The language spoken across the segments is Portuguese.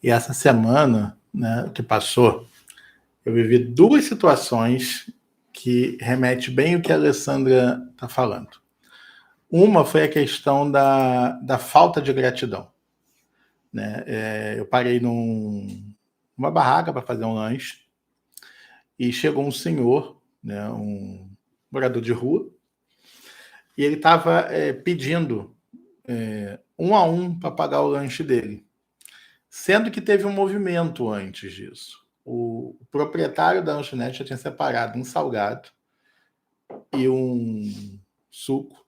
E essa semana, né, que passou, eu vivi duas situações que remete bem o que a Alessandra está falando. Uma foi a questão da falta de gratidão. Né? Eu parei numa barraca para fazer um lanche e chegou um senhor, né, um morador de rua, e ele estava pedindo um a um para pagar o lanche dele. Sendo que teve um movimento antes disso. O proprietário da lanchonete já tinha separado um salgado e um suco,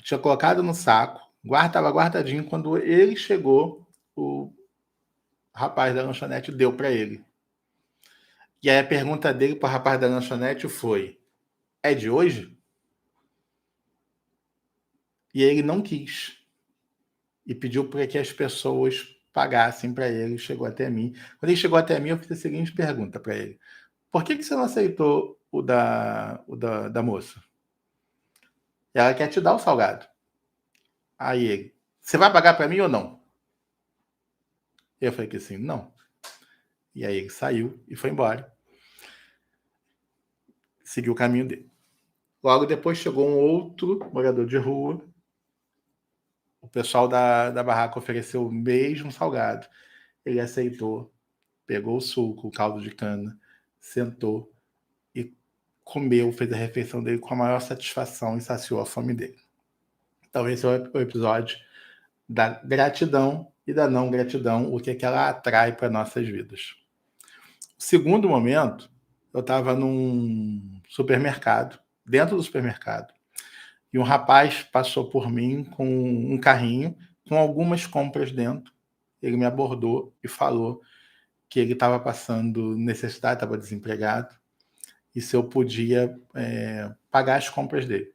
tinha colocado no saco, estava guardadinho. Quando ele chegou, o rapaz da lanchonete deu para ele. E aí a pergunta dele para o rapaz da lanchonete foi: é de hoje? E ele não quis. E pediu para que as pessoas pagassem para ele. Chegou até mim. Quando ele chegou até mim, eu fiz a seguinte pergunta para ele: por que você não aceitou o da moça? Ela quer te dar o salgado. Aí ele: você vai pagar para mim ou não? Eu falei que sim, não. E aí ele saiu e foi embora. Seguiu o caminho dele. Logo depois chegou um outro morador de rua. O pessoal da barraca ofereceu o mesmo salgado. Ele aceitou, pegou o suco, o caldo de cana, sentou e comeu, fez a refeição dele com a maior satisfação e saciou a fome dele. Então esse é o episódio da gratidão e da não gratidão, o que ela atrai para nossas vidas. O segundo momento, eu estava num supermercado, dentro do supermercado, e um rapaz passou por mim com um carrinho com algumas compras dentro. Ele me abordou e falou que ele estava passando necessidade, estava desempregado, e se eu podia pagar as compras dele.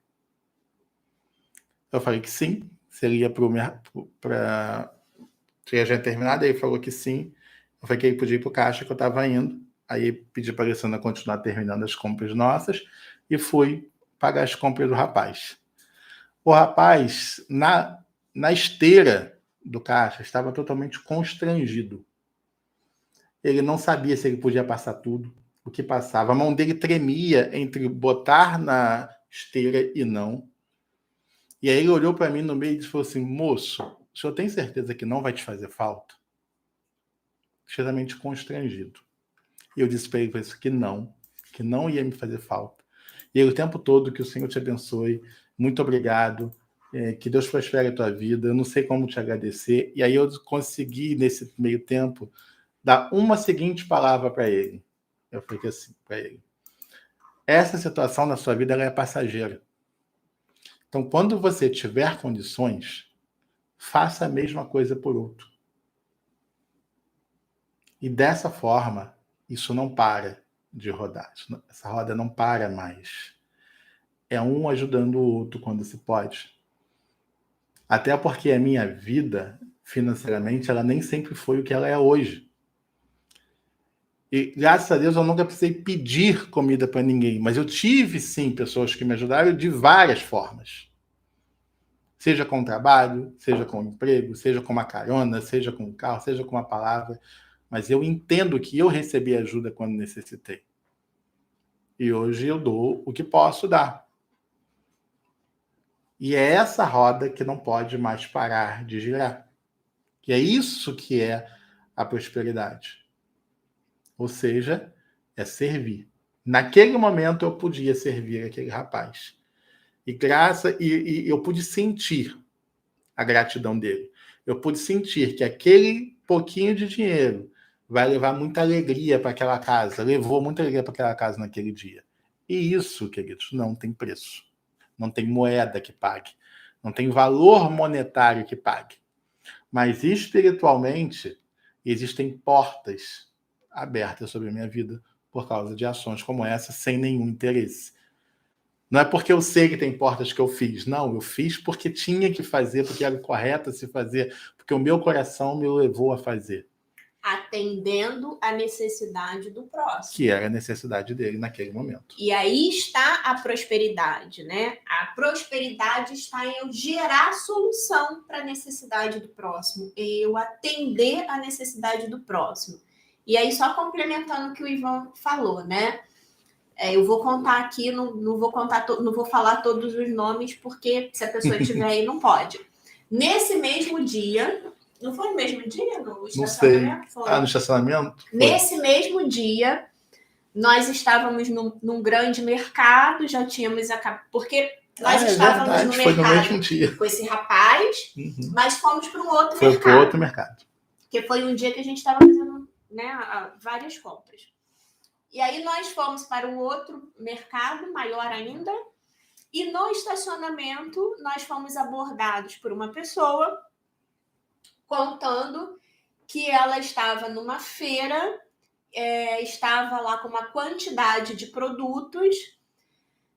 Eu falei que sim, se ele ia para tinha já terminado, aí ele falou que sim. Eu falei que ele podia ir para o caixa, que eu estava indo. Aí pedi para a Alessandra continuar terminando as compras nossas e fui pagar as compras do rapaz. O rapaz, na esteira do caixa, estava totalmente constrangido. Ele não sabia se ele podia passar tudo, o que passava. A mão dele tremia entre botar na esteira e não. E aí ele olhou para mim no meio e falou assim: moço, o senhor tem certeza que não vai te fazer falta? Extremamente constrangido. E eu disse para ele que não ia me fazer falta. E ele o tempo todo: que o Senhor te abençoe, muito obrigado, que Deus prospere a tua vida, eu não sei como te agradecer. E aí eu consegui, nesse meio tempo, dar uma seguinte palavra para ele. Eu falei assim para ele: essa situação na sua vida ela é passageira. Então, quando você tiver condições, faça a mesma coisa por outro. E dessa forma, isso não para de rodar. Essa roda não para mais. É um ajudando o outro quando se pode. Até porque a minha vida, financeiramente, ela nem sempre foi o que ela é hoje. E graças a Deus eu nunca precisei pedir comida para ninguém, mas eu tive sim pessoas que me ajudaram de várias formas. Seja com trabalho, seja com emprego, seja com uma carona, seja com um carro, seja com uma palavra. Mas eu entendo que eu recebi ajuda quando necessitei. E hoje eu dou o que posso dar. E é essa roda que não pode mais parar de girar. E é isso que é a prosperidade. Ou seja, é servir. Naquele momento eu podia servir aquele rapaz. E eu pude sentir a gratidão dele. Eu pude sentir que aquele pouquinho de dinheiro vai levar muita alegria para aquela casa. Levou muita alegria para aquela casa naquele dia. E isso, queridos, não tem preço. Não tem moeda que pague. Não tem valor monetário que pague. Mas espiritualmente, existem portas abertas sobre a minha vida por causa de ações como essa, sem nenhum interesse. Não é porque eu sei que tem portas que eu fiz. Não, eu fiz porque tinha que fazer, porque era o correto a se fazer, porque o meu coração me levou a fazer. Atendendo a necessidade do próximo. Que era a necessidade dele naquele momento. E aí está a prosperidade, né? A prosperidade está em eu gerar solução para a necessidade do próximo, eu atender a necessidade do próximo. E aí, só complementando o que o Ivan falou, né? Eu vou contar aqui, não vou falar todos os nomes, porque se a pessoa estiver aí, não pode. Nesse mesmo dia... Não foi no mesmo dia? No estacionamento? Não sei. No estacionamento? Foi. Nesse mesmo dia, nós estávamos num grande mercado, já tínhamos acabado. Porque nós estávamos no mercado, foi no mesmo dia, com esse rapaz, mas fomos para um outro mercado. Foi para outro mercado. Porque foi um dia que a gente estava fazendo, né, várias compras. E aí nós fomos para um outro mercado, maior ainda, e no estacionamento nós fomos abordados por uma pessoa contando que ela estava numa feira, estava lá com uma quantidade de produtos.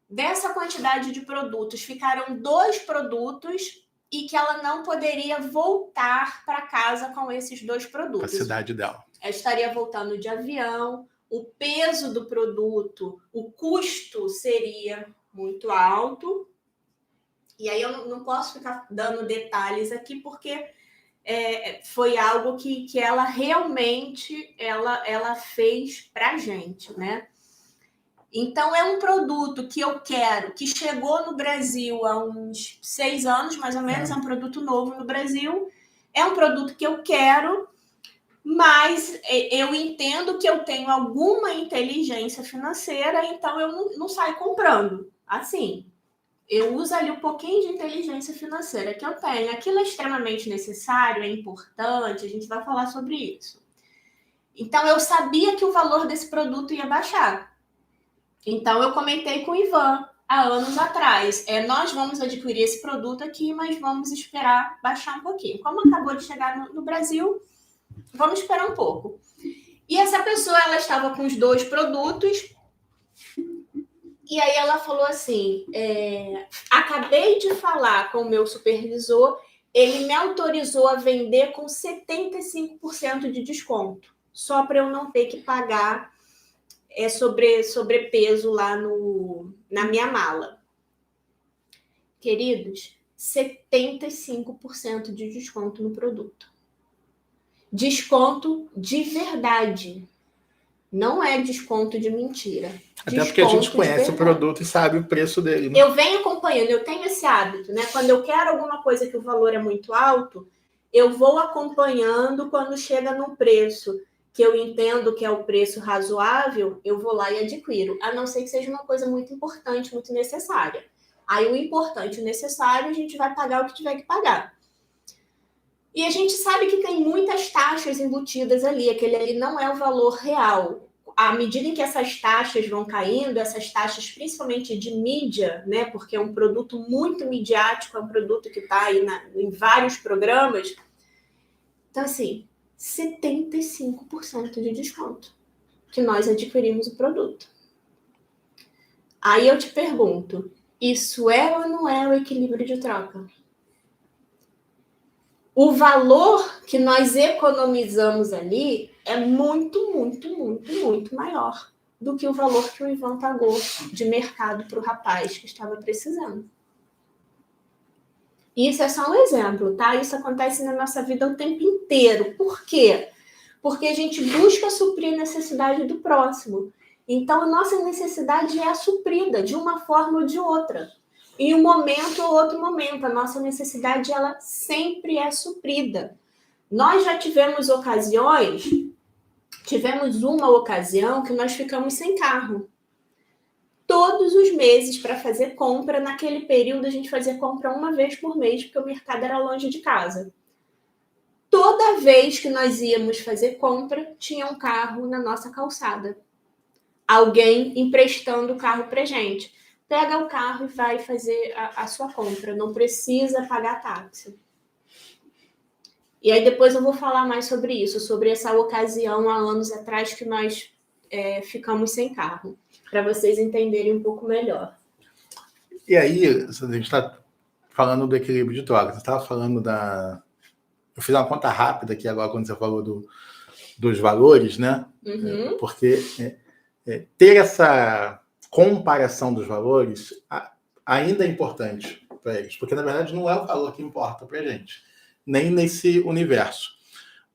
Dessa quantidade de produtos, ficaram 2 produtos e que ela não poderia voltar para casa com esses 2 produtos. Para a cidade dela. Ela estaria voltando de avião, o peso do produto, o custo seria muito alto. E aí eu não posso ficar dando detalhes aqui, porque... foi algo que ela realmente ela fez pra gente, né? Então, é um produto que eu quero, que chegou no Brasil há uns 6 anos, mais ou menos, é um produto novo no Brasil, é um produto que eu quero, mas eu entendo que eu tenho alguma inteligência financeira, então eu não saio comprando, assim... Eu uso ali um pouquinho de inteligência financeira que eu tenho. Aquilo é extremamente necessário, é importante, a gente vai falar sobre isso. Então, eu sabia que o valor desse produto ia baixar. Então, eu comentei com o Ivan há anos atrás. Nós vamos adquirir esse produto aqui, mas vamos esperar baixar um pouquinho. Como acabou de chegar no Brasil, vamos esperar um pouco. E essa pessoa, ela estava com os 2 produtos... E aí ela falou assim, acabei de falar com o meu supervisor, ele me autorizou a vender com 75% de desconto, só para eu não ter que pagar sobrepeso lá na minha mala. Queridos, 75% de desconto no produto. Desconto de verdade. Não é desconto de mentira. Até porque a gente conhece o produto e sabe o preço dele. Né? Eu venho acompanhando, eu tenho esse hábito, né? Quando eu quero alguma coisa que o valor é muito alto, eu vou acompanhando. Quando chega num preço que eu entendo que é o preço razoável, eu vou lá e adquiro. A não ser que seja uma coisa muito importante, muito necessária. Aí o importante e o necessário, a gente vai pagar o que tiver que pagar. E a gente sabe que tem muitas taxas embutidas ali. Aquele ali não é o valor real. À medida em que essas taxas vão caindo, essas taxas principalmente de mídia, né? Porque é um produto muito midiático, é um produto que está aí em vários programas. Então, assim, 75% de desconto que nós adquirimos o produto. Aí eu te pergunto, isso é ou não é o equilíbrio de troca? O valor que nós economizamos ali é muito, muito, muito, muito maior do que o valor que o Ivan pagou de mercado para o rapaz que estava precisando. Isso é só um exemplo, tá? Isso acontece na nossa vida o tempo inteiro. Por quê? Porque a gente busca suprir a necessidade do próximo. Então, a nossa necessidade é suprida de uma forma ou de outra. Em um momento ou outro momento, a nossa necessidade ela sempre é suprida. Nós já tivemos uma ocasião que nós ficamos sem carro. Todos os meses para fazer compra, naquele período a gente fazia compra uma vez por mês, porque o mercado era longe de casa. Toda vez que nós íamos fazer compra, tinha um carro na nossa calçada. Alguém emprestando o carro para gente. Pega o carro e vai fazer a sua compra. Não precisa pagar táxi. E aí depois eu vou falar mais sobre isso, sobre essa ocasião há anos atrás que nós ficamos sem carro, para vocês entenderem um pouco melhor. E aí, a gente está falando do equilíbrio de troca. Você estava falando Eu fiz uma conta rápida aqui agora, quando você falou dos valores, né? Uhum. Porque ter essa comparação dos valores ainda é importante para eles, porque na verdade não é o valor que importa para a gente, nem nesse universo.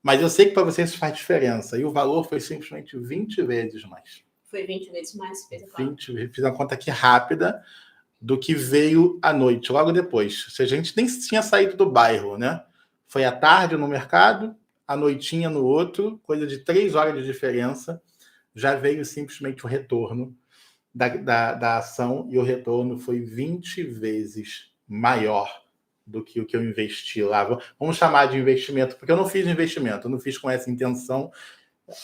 Mas eu sei que para vocês isso faz diferença, e o valor foi simplesmente 20 vezes mais. Foi 20 vezes mais? Fiz uma conta aqui rápida do que veio à noite, logo depois. Se a gente nem tinha saído do bairro, né? Foi à tarde no mercado, à noitinha no outro, coisa de 3 horas de diferença, já veio simplesmente o retorno da ação, e o retorno foi 20 vezes maior do que o que eu investi lá. Vamos chamar de investimento, porque eu não fiz investimento, eu não fiz com essa intenção.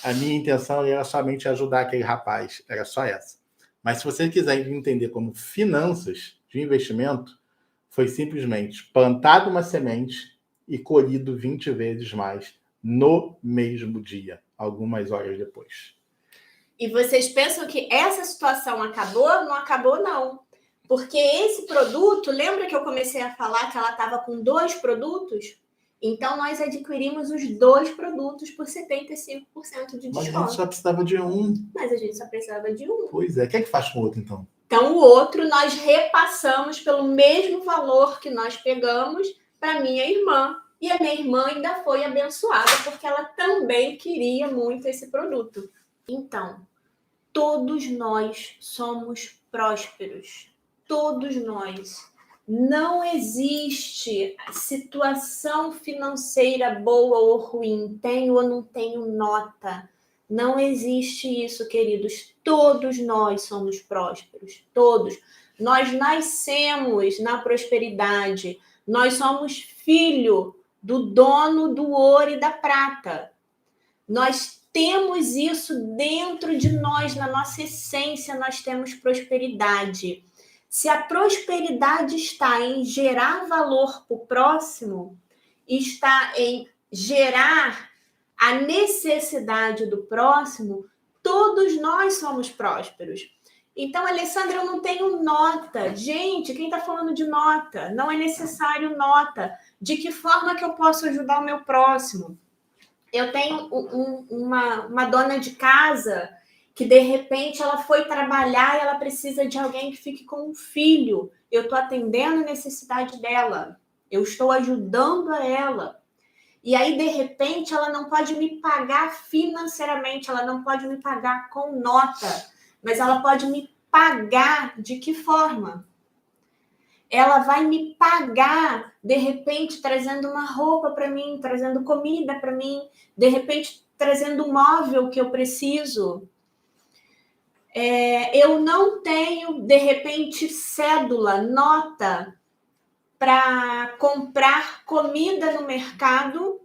A minha intenção era somente ajudar aquele rapaz, era só essa. Mas se você quiser entender como finanças de investimento, foi simplesmente plantado uma semente e colhido 20 vezes mais no mesmo dia, algumas horas depois. E vocês pensam que essa situação acabou? Não acabou, não. Porque esse produto, lembra que eu comecei a falar que ela estava com 2 produtos? Então, nós adquirimos os 2 produtos por 75% de desconto. Mas a gente só precisava de um. Mas a gente só precisava de um. Pois é. O que é que faz com o outro, então? Então, o outro nós repassamos pelo mesmo valor que nós pegamos para minha irmã. E a minha irmã ainda foi abençoada, porque ela também queria muito esse produto. Então, todos nós somos prósperos. Todos nós. Não existe situação financeira boa ou ruim. Tenho ou não tenho nota. Não existe isso, queridos. Todos nós somos prósperos. Todos. Nós nascemos na prosperidade. Nós somos filho do dono do ouro e da prata. Nós temos isso dentro de nós, na nossa essência, nós temos prosperidade. Se a prosperidade está em gerar valor para o próximo, está em gerar a necessidade do próximo, todos nós somos prósperos. Então, Alessandra, eu não tenho nota. Gente, quem está falando de nota? Não é necessário nota. De que forma que eu posso ajudar o meu próximo? Eu tenho uma dona de casa que, de repente, ela foi trabalhar e ela precisa de alguém que fique com um filho. Eu estou atendendo a necessidade dela. Eu estou ajudando a ela. E aí, de repente, ela não pode me pagar financeiramente, ela não pode me pagar com nota, mas ela pode me pagar de que forma? Ela vai me pagar, de repente, trazendo uma roupa para mim, trazendo comida para mim, de repente, trazendo um móvel que eu preciso. Eu não tenho, de repente, cédula, nota para comprar comida no mercado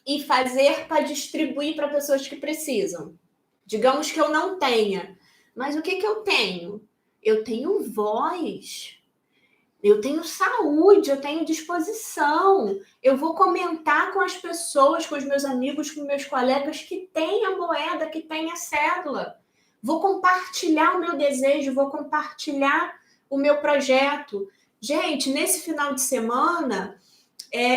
e fazer para distribuir para pessoas que precisam. Digamos que eu não tenha. Mas o que eu tenho? Eu tenho voz. Eu tenho saúde, eu tenho disposição. Eu vou comentar com as pessoas, com os meus amigos, com meus colegas que têm a moeda, que têm a cédula. Vou compartilhar o meu desejo, vou compartilhar o meu projeto. Gente, nesse final de semana,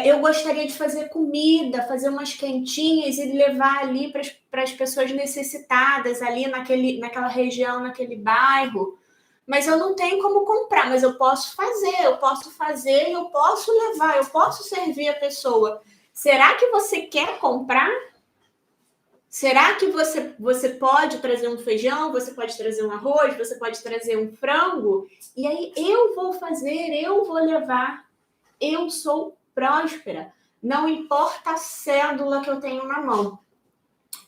eu gostaria de fazer comida, fazer umas quentinhas e levar ali para as pessoas necessitadas, ali naquela região, naquele bairro. Mas eu não tenho como comprar, mas eu posso fazer e eu posso levar, eu posso servir a pessoa. Será que você quer comprar? Será que você pode trazer um feijão, você pode trazer um arroz, você pode trazer um frango? E aí eu vou fazer, eu vou levar. Eu sou próspera. Não importa a cédula que eu tenho na mão.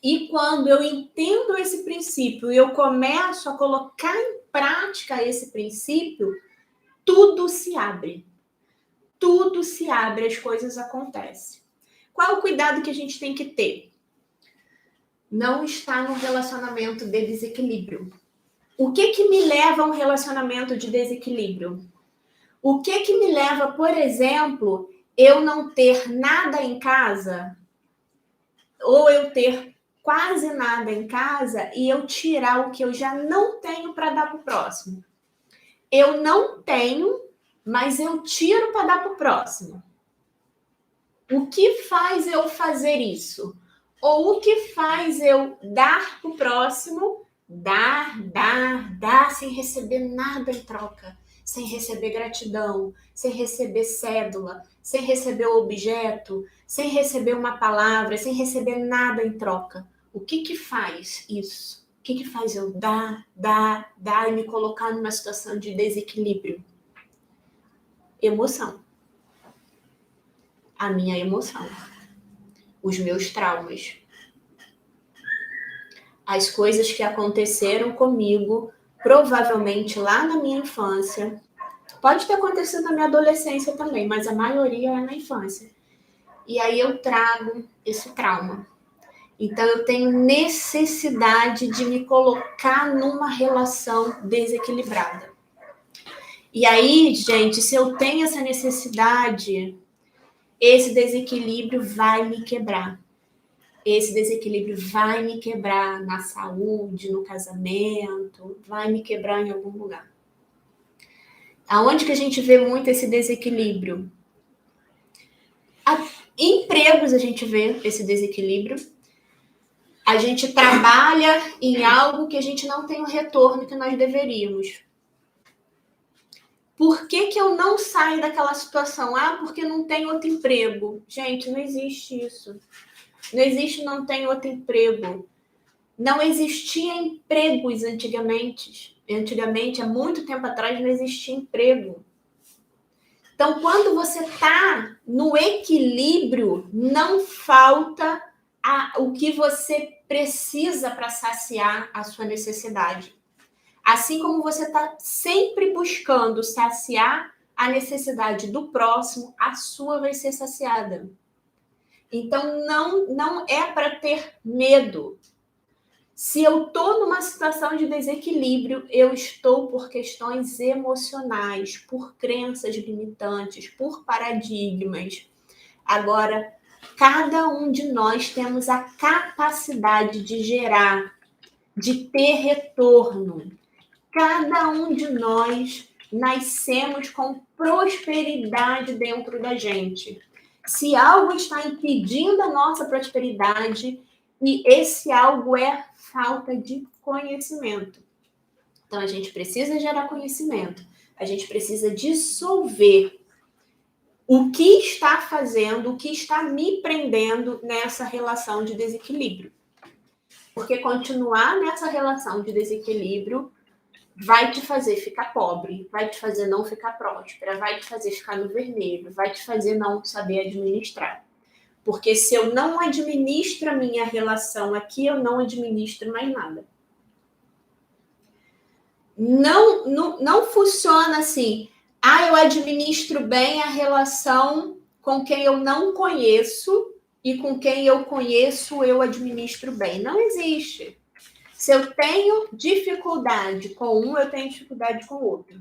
E quando eu entendo esse princípio e eu começo a colocar em prática esse princípio, tudo se abre. Tudo se abre, as coisas acontecem. Qual é o cuidado que a gente tem que ter? Não estar num relacionamento de desequilíbrio. O que me leva a um relacionamento de desequilíbrio? O que me leva, por exemplo, eu não ter nada em casa, ou eu ter quase nada em casa e eu tirar o que eu já não tenho para dar para o próximo? Eu não tenho, mas eu tiro para dar para o próximo. O que faz eu fazer isso? Ou o que faz eu dar para o próximo? Dar, sem receber nada em troca. Sem receber gratidão, sem receber cédula, sem receber o objeto, sem receber uma palavra, sem receber nada em troca. O que faz isso? O que faz eu dar e me colocar numa situação de desequilíbrio? Emoção. A minha emoção. Os meus traumas. As coisas que aconteceram comigo, provavelmente lá na minha infância. Pode ter acontecido na minha adolescência também, mas a maioria é na infância. E aí eu trago esse trauma. Então eu tenho necessidade de me colocar numa relação desequilibrada. E aí, gente, se eu tenho essa necessidade, esse desequilíbrio vai me quebrar. Esse desequilíbrio vai me quebrar na saúde, no casamento, vai me quebrar em algum lugar. Aonde que a gente vê muito esse desequilíbrio? Em empregos a gente vê esse desequilíbrio. A gente trabalha em algo que a gente não tem o retorno que nós deveríamos. Por que eu não saio daquela situação? Porque não tem outro emprego. Gente, não existe isso. Não existe, não tem outro emprego. Não existia empregos antigamente. Antigamente, há muito tempo atrás, não existia emprego. Então, quando você está no equilíbrio, não falta o que você precisa para saciar a sua necessidade. Assim como você está sempre buscando saciar a necessidade do próximo, a sua vai ser saciada. Então, não é para ter medo. Se eu estou numa situação de desequilíbrio, eu estou por questões emocionais, por crenças limitantes, por paradigmas. Agora, cada um de nós temos a capacidade de gerar, de ter retorno. Cada um de nós nascemos com prosperidade dentro da gente. Se algo está impedindo a nossa prosperidade, e esse algo é falta de conhecimento. Então, a gente precisa gerar conhecimento. A gente precisa dissolver o que está fazendo, o que está me prendendo nessa relação de desequilíbrio. Porque continuar nessa relação de desequilíbrio vai te fazer ficar pobre, vai te fazer não ficar próspera, vai te fazer ficar no vermelho, vai te fazer não saber administrar. Porque se eu não administro a minha relação aqui, eu não administro mais nada. Não funciona assim. Eu administro bem a relação com quem eu não conheço e com quem eu conheço eu administro bem. Não existe. Se eu tenho dificuldade com um, eu tenho dificuldade com o outro.